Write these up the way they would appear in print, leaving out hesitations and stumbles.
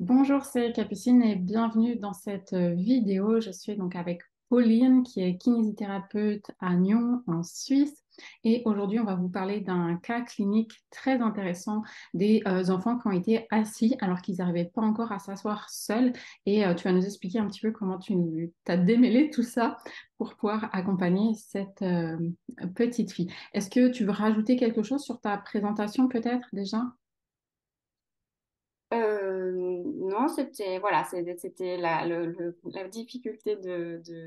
Bonjour, c'est Capucine et bienvenue dans cette vidéo. Je suis donc avec Pauline qui est kinésithérapeute à Nyon en Suisse et aujourd'hui on va vous parler d'un cas clinique très intéressant des enfants qui ont été assis alors qu'ils n'arrivaient pas encore à s'asseoir seuls et tu vas nous expliquer un petit peu comment tu as démêlé tout ça pour pouvoir accompagner cette petite fille. Est-ce que tu veux rajouter quelque chose sur ta présentation peut-être déjà? Non, c'était la difficulté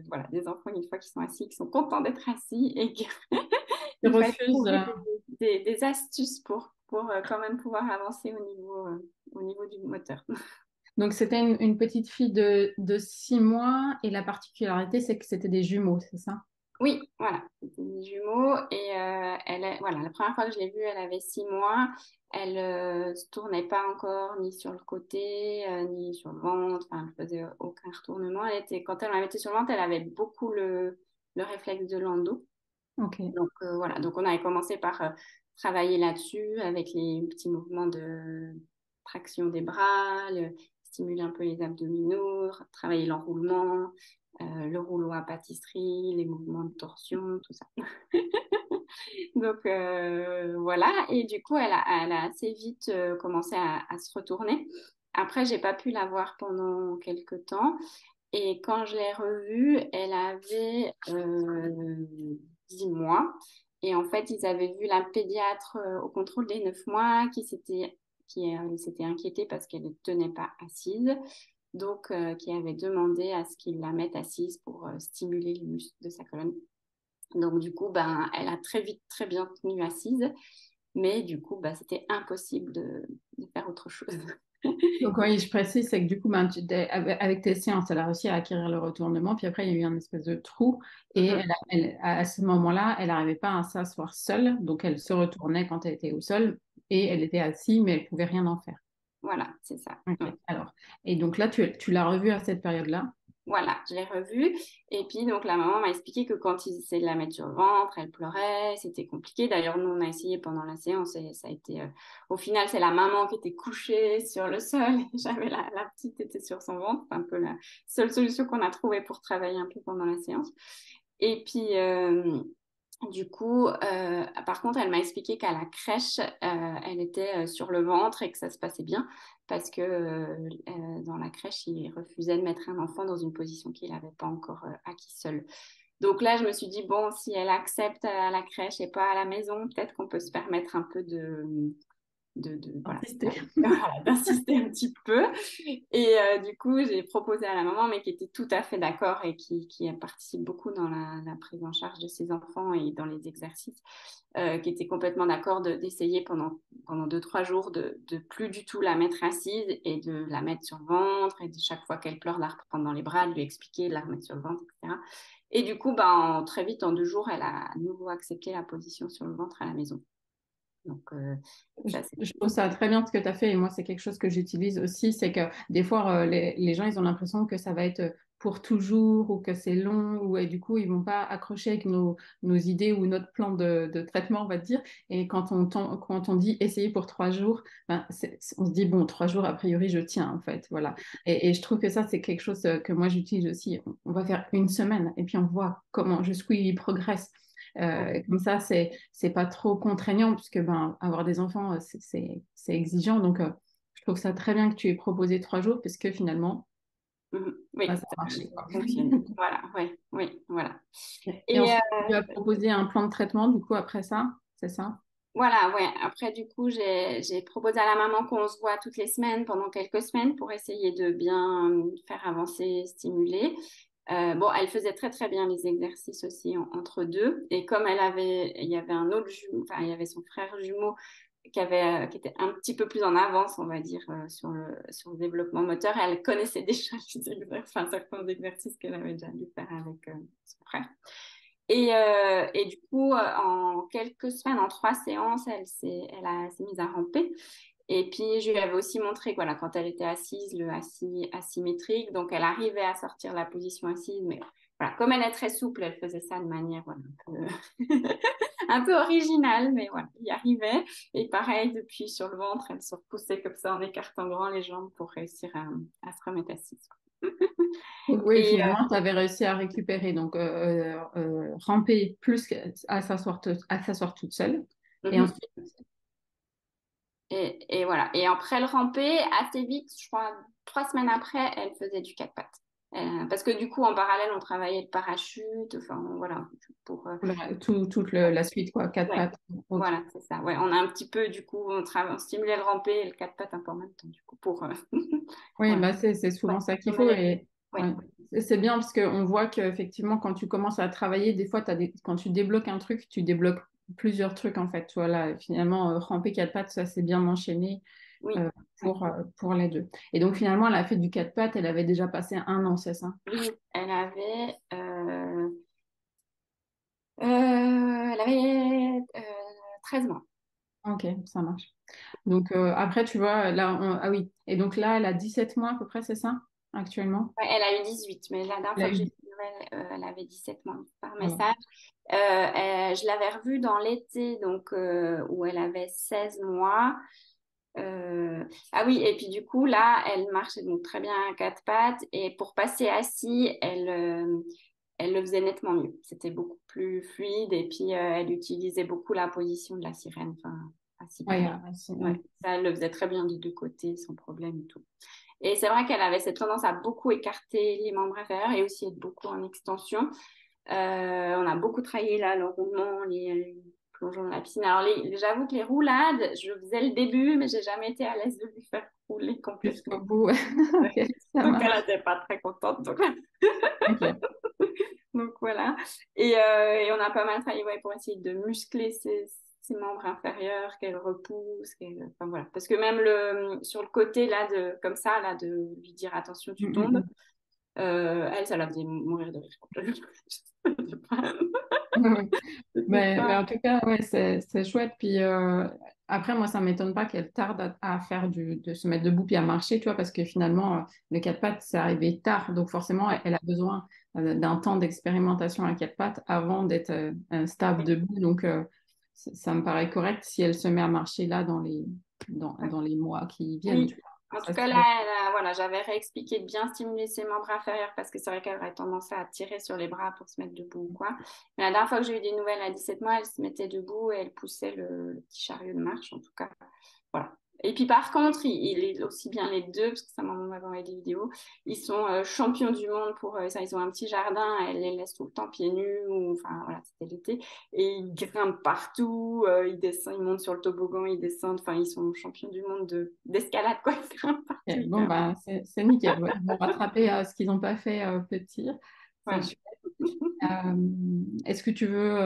voilà, des enfants une fois qu'ils sont assis, qu'ils sont contents d'être assis et qu'il Tu fallait refuses. trouver des astuces pour quand même pouvoir avancer au niveau du moteur. Donc, c'était une petite fille de 6 mois et la particularité, c'est que c'était des jumeaux, c'est ça? Oui, voilà, c'était des jumeaux et voilà, la première fois que je l'ai vue, elle avait 6 mois. Elle se tournait pas encore ni sur le côté ni sur le ventre. Enfin, elle faisait aucun retournement. Quand elle m'a mettait sur le ventre, elle avait beaucoup le réflexe de l'endo. Ok. Donc voilà, donc on avait commencé par travailler là-dessus avec les petits mouvements de traction des bras, stimuler un peu les abdominaux, travailler l'enroulement, le rouleau à pâtisserie, les mouvements de torsion, tout ça. Donc voilà, et du coup, elle a assez vite commencé à se retourner. Après, j'ai pas pu la voir pendant quelques temps. Et quand je l'ai revue, elle avait 10 mois. Et en fait, ils avaient vu la pédiatre au contrôle des 9 mois qui s'était inquiétée parce qu'elle ne tenait pas assise. Donc, qui avait demandé à ce qu'ils la mettent assise pour stimuler les muscles de sa colonne. Donc, du coup, ben, elle a très vite, très bien tenu assise. Mais du coup, ben, c'était impossible de faire autre chose. Donc, oui, je précise, c'est que du coup, ben, avec tes séances, elle a réussi à acquérir le retournement, puis après, il y a eu un espèce de trou, et à ce moment-là, elle n'arrivait pas à s'asseoir seule, donc elle se retournait quand elle était au sol, et elle était assise, mais elle pouvait rien en faire. Voilà, c'est ça. Ok, Ouais. alors, et donc là, tu l'as revue à cette période-là. Voilà, je l'ai revue. Et puis, donc, la maman m'a expliqué que quand ils essayaient de la mettre sur le ventre, elle pleurait, c'était compliqué. D'ailleurs, nous, on a essayé pendant la séance et ça a été, au final, c'est la maman qui était couchée sur le sol et j'avais la petite était sur son ventre. C'est un peu la seule solution qu'on a trouvée pour travailler un peu pendant la séance. Et puis, du coup, par contre, elle m'a expliqué qu'à la crèche, elle était sur le ventre et que ça se passait bien parce que dans la crèche, ils refusaient de mettre un enfant dans une position qu'il n'avait pas encore acquis seul. Donc là, je me suis dit, bon, si elle accepte à la crèche et pas à la maison, peut-être qu'on peut se permettre un peu voilà, Insister. voilà, d'insister un petit peu. Et du coup, j'ai proposé à la maman, mais qui était tout à fait d'accord et qui participe beaucoup dans la prise en charge de ses enfants et dans les exercices, qui était complètement d'accord d'essayer pendant 2, 3 jours de plus du tout la mettre assise et de la mettre sur le ventre et de chaque fois qu'elle pleure, de la reprendre dans les bras, de lui expliquer, de la remettre sur le ventre, etc. Et du coup, ben, très vite, en 2 jours, elle a à nouveau accepté la position sur le ventre à la maison. Donc, ça, c'est... Je trouve ça très bien ce que tu as fait et moi c'est quelque chose que j'utilise aussi, c'est que des fois les gens ils ont l'impression que ça va être pour toujours ou que c'est long ou et du coup ils vont pas accrocher avec nos idées ou notre plan de traitement on va dire et quand on dit essayer pour 3 jours, ben, on se dit bon 3 jours a priori je tiens en fait voilà et je trouve que ça c'est quelque chose que moi j'utilise aussi, on va faire une semaine et puis on voit comment jusqu'où il progresse. Comme ça, c'est pas trop contraignant puisque ben avoir des enfants c'est exigeant. Donc je trouve ça très bien que tu aies proposé 3 jours puisque finalement Mhm. ben, Oui, ça a marché, ça quoi. fonctionne. Voilà, oui, oui, voilà. Et Et ensuite tu as proposé un plan de traitement du coup après ça, c'est ça? voilà, ouais. Après, du coup, j'ai proposé à la maman qu'on se voit toutes les semaines pendant quelques semaines pour essayer de bien faire avancer, stimuler. Bon, elle faisait très très bien les exercices aussi entre deux. Et comme il y avait un autre jumeau, enfin, il y avait son frère jumeau qui était un petit peu plus en avance, on va dire, sur le développement moteur. Elle connaissait déjà enfin, certains exercices qu'elle avait déjà dû faire avec son frère. Et du coup, en quelques semaines, en 3 séances, elle s'est mise à ramper. Et puis, je lui avais aussi montré que voilà, quand elle était assise, le assis asymétrique, donc elle arrivait à sortir la position assise, mais voilà, comme elle est très souple, elle faisait ça de manière voilà, un peu, un peu original, mais voilà, il y arrivait. Et pareil, depuis sur le ventre, elle se repoussait comme ça en écartant grand les jambes pour réussir à se remettre assise. Donc, oui, Et finalement, tu avais réussi à récupérer, donc ramper plus à s'asseoir toute seule. Et mhm. ensuite, Et voilà. Et après le ramper, assez vite, je crois 3 semaines après, elle faisait du quatre pattes. Parce que du coup, en parallèle, on travaillait le parachute, enfin voilà, pour toute la suite, quoi, quatre ouais, pattes. Ok. voilà, c'est ça. Ouais, on a un petit peu, du coup, on stimulait le ramper et le quatre pattes un peu en même temps, du coup, pour Oui, voilà. bah c'est Ouais, souvent ça qu'il on faut. allait- Et ouais, ouais. C'est bien parce qu'on voit qu'effectivement, quand tu commences à travailler, des fois, quand tu débloques un truc, tu débloques plusieurs trucs en fait. Tu vois, là, finalement, ramper quatre pattes, ça s'est bien enchaîné oui, euh, oui, pour les deux. Et donc, finalement, elle a fait du quatre pattes, elle avait déjà passé 1 an, c'est ça? oui. Elle avait 13 mois. Ok, ça marche. Donc, après, tu vois, là, ah oui. Et donc là, elle a 17 mois à peu près, c'est ça, actuellement? Ouais, elle a eu 18, mais la dernière Elle a fois que j'ai eu... eu des nouvelles, elle avait 17 mois par voilà. message. Je l'avais revue dans l'été, donc où elle avait 16 mois. Ah oui, et puis du coup, là, elle marchait donc très bien à quatre pattes. Et pour passer assis, elle le faisait nettement mieux. C'était beaucoup plus fluide. Et puis, elle utilisait beaucoup la position de la sirène, enfin, assis Ouais, pareil. Ouais, ouais. ça, elle le faisait très bien des deux côtés, sans problème et tout. Et c'est vrai qu'elle avait cette tendance à beaucoup écarter les membres inférieurs et aussi être beaucoup en extension. On a beaucoup travaillé là, l'enroulement, les plongeons dans la piscine. Alors, j'avoue que les roulades, je faisais le début, mais j'ai jamais été à l'aise de lui faire rouler complètement. Jusqu'au bout. Ouais. Ok, ça Donc, elle marche. n'était pas très contente. Donc, Ok. donc voilà. Et on a pas mal travaillé ouais, pour essayer de muscler ses membres inférieurs, qu'elle repousse. Enfin, voilà. Parce que même sur le côté, là, comme ça, là, de lui dire attention, tu tombes, Mm. elle, ça la faisait mourir de rire. Ouais. C'était Mais pas. en tout cas, ouais, c'est chouette. Puis après, moi, ça m'étonne pas qu'elle tarde à faire de se mettre debout puis à marcher, tu vois, parce que finalement, le quatre pattes, c'est arrivé tard. Donc forcément, Ouais, elle a besoin d'un temps d'expérimentation à quatre pattes avant d'être stable ouais, debout. Donc ça me paraît correct si elle se met à marcher là ouais. dans les mois qui viennent, tu Oui, vois. en tout Ça, cas, là, voilà, j'avais réexpliqué de bien stimuler ses membres inférieurs parce que c'est vrai qu'elle aurait tendance à tirer sur les bras pour se mettre debout ou quoi. Mais la dernière fois que j'ai eu des nouvelles à 17 mois, elle se mettait debout et elle poussait le petit chariot de marche, en tout cas. Voilà. Et puis par contre, il est aussi bien les deux, parce que sa maman m'avait envoyé des vidéos, ils sont champions du monde pour ça. Ils ont un petit jardin, elle les laisse tout le temps pieds nus, ou enfin voilà, c'était l'été. Et ils grimpent partout, ils descendent, ils montent sur le toboggan, ils descendent, enfin ils sont champions du monde d'escalade, quoi. Ils grimpent partout, ok. Bon, hyper bien. bah, c'est nickel. Ouais. Ils vont rattraper ce qu'ils n'ont pas fait petit. C'est Voilà. chouette. Est-ce que tu veux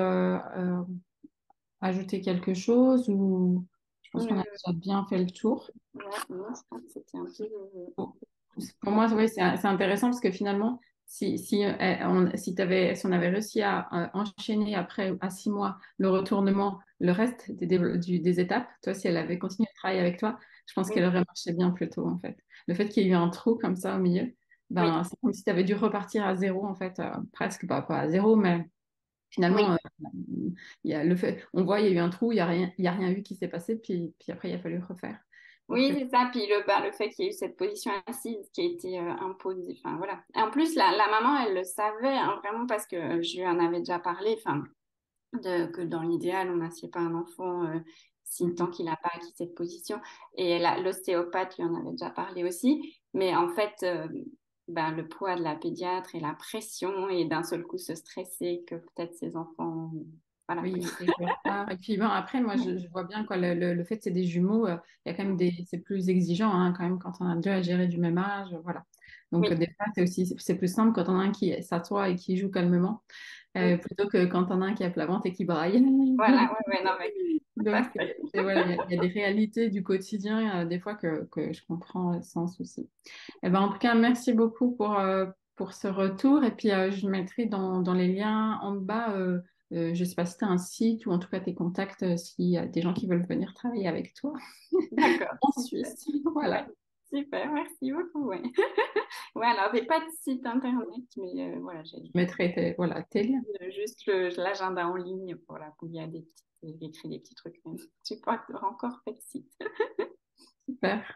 ajouter quelque chose ou je pense qu'on a Euh, déjà bien fait le tour. ouais, non, je pense que c'était un peu. Pour pour moi, oui, c'est intéressant parce que finalement, si on avait réussi à enchaîner après à 6 mois le retournement, le reste des étapes, toi, si elle avait continué de travailler avec toi, je pense qu'elle Oui, aurait marché bien plus tôt en fait. Le fait qu'il y ait eu un trou comme ça au milieu, oui, ben, c'est comme si tu avais dû repartir à zéro en fait, presque pas à zéro, mais finalement, oui. il y a le fait, on voit, il y a eu un trou, il y a rien eu qui s'est passé, puis après, il a fallu refaire pour Oui, que. c'est ça. Puis le fait qu'il y ait eu cette position assise qui a été imposée. Enfin, voilà. Et en plus, la maman, elle le savait, hein, vraiment, parce que je lui en avais déjà parlé, enfin, que dans l'idéal, on n'assied pas un enfant si tant Mhm. qu'il n'a pas acquis cette position. Et l'ostéopathe lui en avait déjà parlé aussi. Mais en fait, ben, le poids de la pédiatre et la pression, et d'un seul coup se stresser que peut-être ses enfants. Voilà. Oui, et du retard. Et puis bon, après, moi, je vois bien quoi, le fait que c'est des jumeaux, il y a quand même c'est plus exigeant hein, quand même quand on a deux à gérer du même âge, voilà. Donc Oui. des fois, c'est plus simple quand on a un qui s'assoit et qui joue calmement, plutôt que quand on a un qui a la ventre et qui braille. Voilà, ouais, ouais, non, mais tout à Donc, fait. voilà, il y a des réalités du quotidien, des fois que je comprends sans souci. Eh ben, en tout cas, merci beaucoup pour ce retour. Et puis, je mettrai dans les liens en bas, je ne sais pas si tu as un site ou en tout cas tes contacts, s'il y a des gens qui veulent venir travailler avec toi D'accord, en super. Suisse. Ouais, Voilà. super, merci beaucoup. Ouais. Ouais, alors, j'ai pas de site internet, mais voilà, j'ai Je mettrai voilà, tes liens. juste l'agenda en ligne. Voilà, où il y a j'ai écrit des petits trucs, mais j'ai pas encore fait de site. Super.